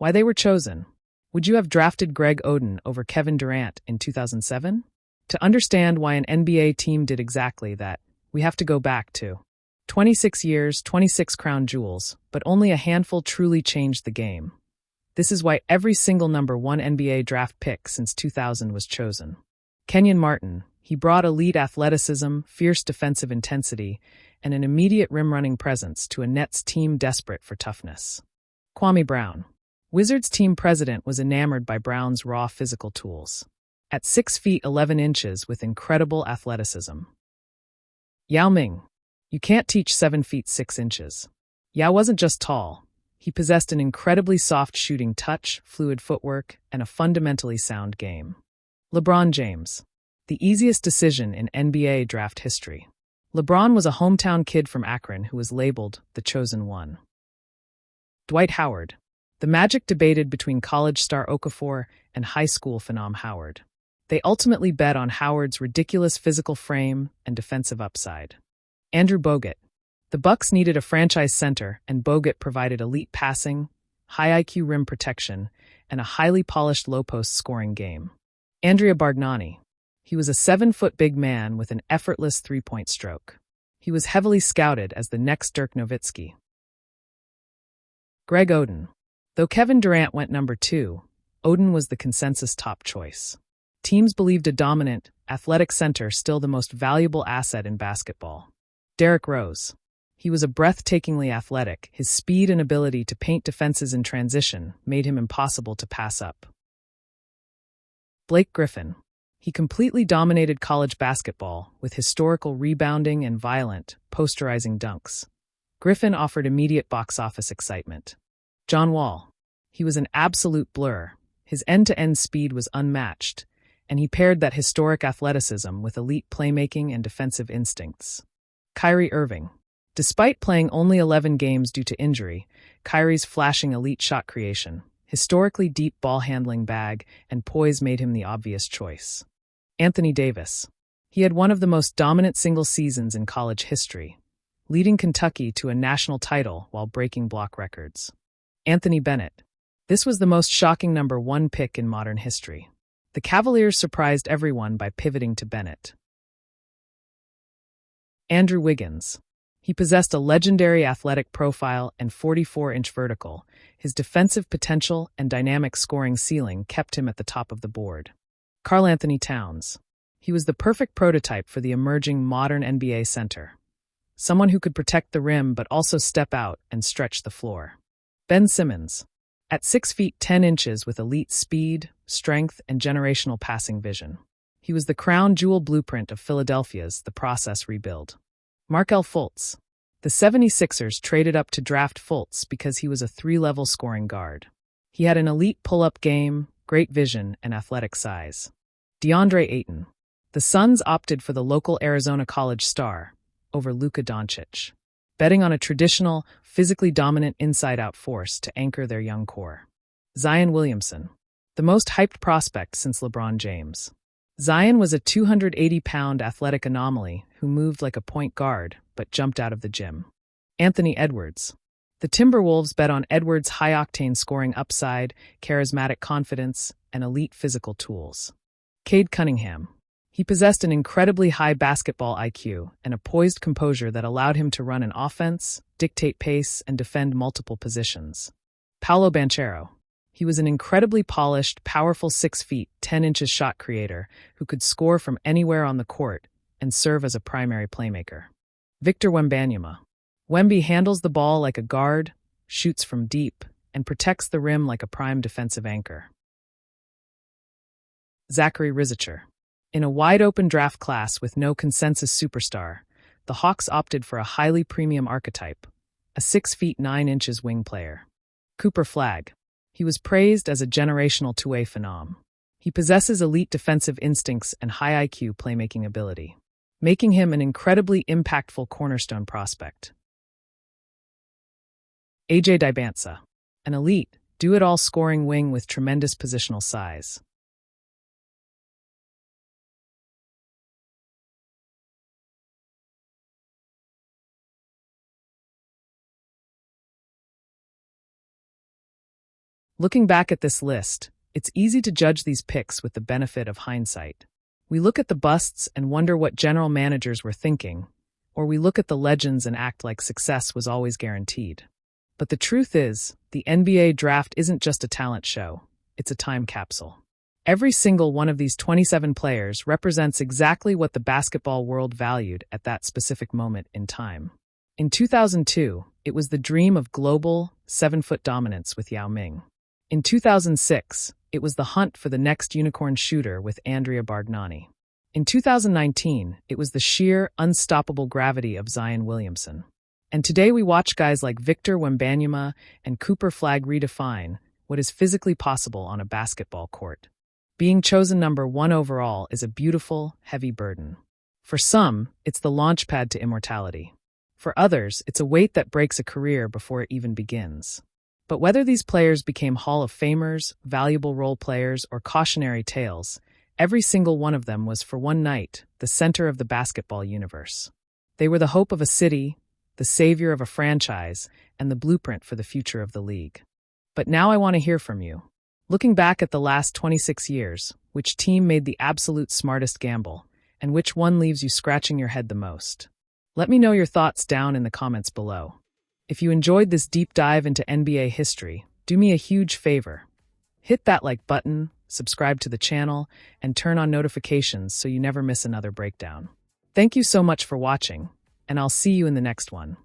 Why they were chosen. Would you have drafted Greg Oden over Kevin Durant in 2007? To understand why an NBA team did exactly that, we have to go back to 26 years, 26 crown jewels, but only a handful truly changed the game. This is why every single number 1 NBA draft pick since 2000 was chosen. Kenyon Martin, he brought elite athleticism, fierce defensive intensity, and an immediate rim-running presence to a Nets team desperate for toughness. Kwame Brown. Wizards team president was enamored by Brown's raw physical tools. At 6 feet 11 inches with incredible athleticism. Yao Ming. You can't teach 7 feet 6 inches. Yao wasn't just tall. He possessed an incredibly soft shooting touch, fluid footwork, and a fundamentally sound game. LeBron James. The easiest decision in NBA draft history. LeBron was a hometown kid from Akron who was labeled the chosen one. Dwight Howard. The Magic debated between college star Okafor and high school phenom Howard. They ultimately bet on Howard's ridiculous physical frame and defensive upside. Andrew Bogut. The Bucks needed a franchise center, and Bogut provided elite passing, high IQ rim protection, and a highly polished low-post scoring game. Andrea Bargnani. He was a 7-foot big man with an effortless three-point stroke. He was heavily scouted as the next Dirk Nowitzki. Greg Oden. Though Kevin Durant went number 2, Oden was the consensus top choice. Teams believed a dominant, athletic center still the most valuable asset in basketball. Derrick Rose. He was a breathtakingly athletic. His speed and ability to paint defenses in transition made him impossible to pass up. Blake Griffin. He completely dominated college basketball with historical rebounding and violent, posterizing dunks. Griffin offered immediate box office excitement. John Wall. He was an absolute blur. His end-to-end speed was unmatched, and he paired that historic athleticism with elite playmaking and defensive instincts. Kyrie Irving. Despite playing only 11 games due to injury, Kyrie's flashing elite shot creation, historically deep ball handling bag, and poise made him the obvious choice. Anthony Davis. He had one of the most dominant single seasons in college history, leading Kentucky to a national title while breaking block records. Anthony Bennett. This was the most shocking number 1 pick in modern history. The Cavaliers surprised everyone by pivoting to Bennett. Andrew Wiggins. He possessed a legendary athletic profile and 44-inch vertical. His defensive potential and dynamic scoring ceiling kept him at the top of the board. Karl Anthony Towns. He was the perfect prototype for the emerging modern NBA center. Someone who could protect the rim but also step out and stretch the floor. Ben Simmons. At 6 feet 10 inches with elite speed, strength, and generational passing vision. He was the crown jewel blueprint of Philadelphia's The Process rebuild. Markelle Fultz. The 76ers traded up to draft Fultz because he was a 3-level scoring guard. He had an elite pull-up game, great vision, and athletic size. DeAndre Ayton. The Suns opted for the local Arizona college star over Luka Doncic, betting on a traditional, physically dominant inside-out force to anchor their young core. Zion Williamson. The most hyped prospect since LeBron James. Zion was a 280-pound athletic anomaly who moved like a point guard but jumped out of the gym. Anthony Edwards. The Timberwolves bet on Edwards' high-octane scoring upside, charismatic confidence, and elite physical tools. Cade Cunningham. He possessed an incredibly high basketball IQ and a poised composure that allowed him to run an offense, dictate pace, and defend multiple positions. Paolo Banchero. He was an incredibly polished, powerful 6 feet, 10 inches shot creator who could score from anywhere on the court and serve as a primary playmaker. Victor Wembanyama. Wemby handles the ball like a guard, shoots from deep, and protects the rim like a prime defensive anchor. Zachary Rizicher. In a wide-open draft class with no consensus superstar, the Hawks opted for a highly premium archetype, a 6 feet 9 inches wing player. Cooper Flagg. He was praised as a generational two-way phenom. He possesses elite defensive instincts and high IQ playmaking ability, making him an incredibly impactful cornerstone prospect. AJ Dibansa. An elite, do-it-all scoring wing with tremendous positional size. Looking back at this list, it's easy to judge these picks with the benefit of hindsight. We look at the busts and wonder what general managers were thinking, or we look at the legends and act like success was always guaranteed. But the truth is, the NBA draft isn't just a talent show, it's a time capsule. Every single one of these 27 players represents exactly what the basketball world valued at that specific moment in time. In 2002, it was the dream of global, 7-foot dominance with Yao Ming. In 2006, it was the hunt for the next unicorn shooter with Andrea Bargnani. In 2019, it was the sheer, unstoppable gravity of Zion Williamson. And today we watch guys like Victor Wembanyama and Cooper Flagg redefine what is physically possible on a basketball court. Being chosen number 1 overall is a beautiful, heavy burden. For some, it's the launchpad to immortality. For others, it's a weight that breaks a career before it even begins. But whether these players became Hall of Famers, valuable role players, or cautionary tales, every single one of them was for one night the center of the basketball universe. They were the hope of a city, the savior of a franchise, and the blueprint for the future of the league. But now I want to hear from you. Looking back at the last 26 years, which team made the absolute smartest gamble, and which one leaves you scratching your head the most? Let me know your thoughts down in the comments below. If you enjoyed this deep dive into NBA history, do me a huge favor. Hit that like button, subscribe to the channel, and turn on notifications so you never miss another breakdown. Thank you so much for watching, and I'll see you in the next one.